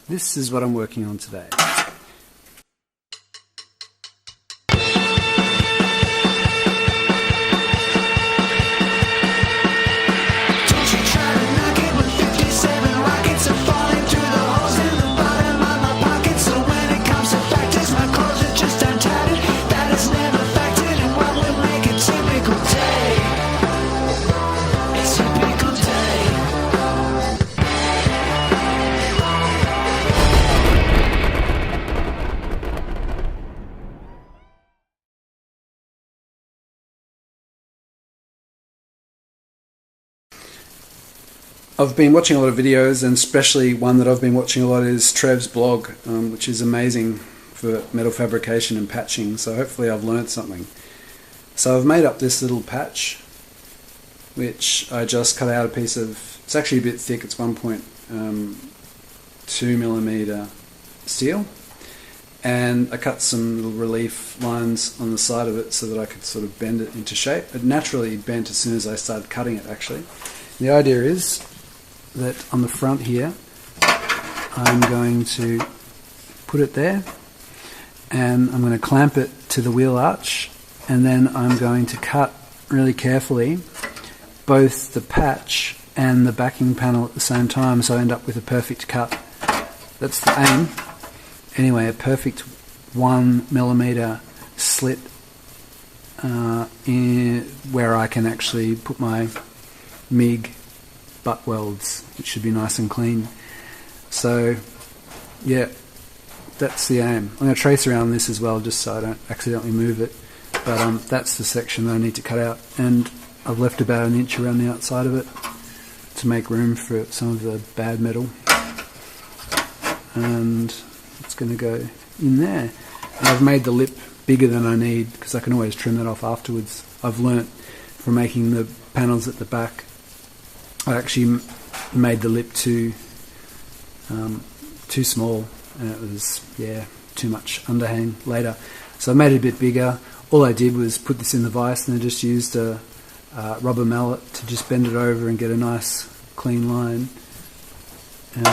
This is what I'm working on today. I've been watching a lot of videos, and especially one that I've been watching a lot is Trev's blog, which is amazing for metal fabrication and patching, so hopefully I've learned something. So I've made up this little patch, which I just cut out a piece of, it's actually a bit thick, it's 1.2mm steel, and I cut some little relief lines on the side of it so that I could sort of bend it into shape. It naturally bent as soon as I started cutting it, actually. The idea is that on the front here I'm going to put it there, and I'm going to clamp it to the wheel arch, and then I'm going to cut really carefully both the patch and the backing panel at the same time, so I end up with a perfect cut. That's the aim. Anyway, a perfect 1mm slit in where I can actually put my MIG butt welds, which should be nice and clean. So yeah, that's the aim. I'm going to trace around this as well, just so I don't accidentally move it, but that's the section that I need to cut out, and I've left about 1 inch around the outside of it to make room for some of the bad metal, and it's going to go in there. And I've made the lip bigger than I need because I can always trim that off afterwards. I've learnt from making the panels at the back, I actually made the lip too small, and it was, yeah, too much underhang later. So I made it a bit bigger. All I did was put this in the vise, and I just used a rubber mallet to just bend it over and get a nice clean line. And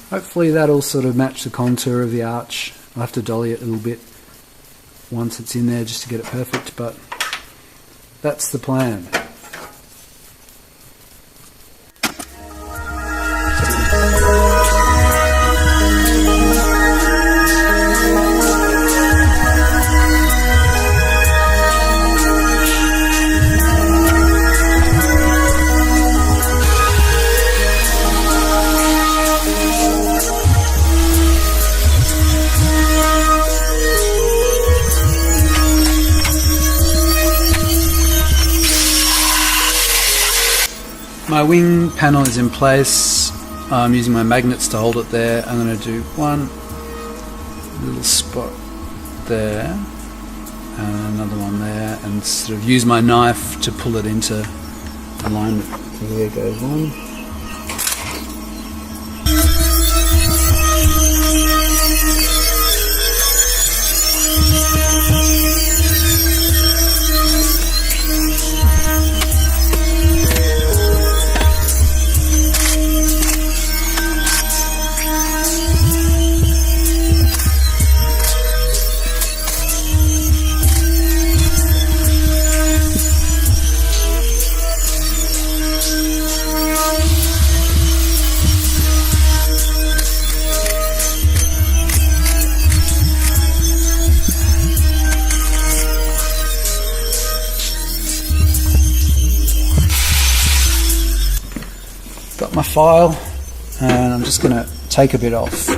hopefully that'll sort of match the contour of the arch. I'll have to dolly it a little bit once it's in there just to get it perfect, but that's the plan. My wing panel is in place. I'm using my magnets to hold it there. I'm going to do one little spot there and another one there, and sort of use my knife to pull it into alignment. There goes one. Got my file, and I'm just going to take a bit off.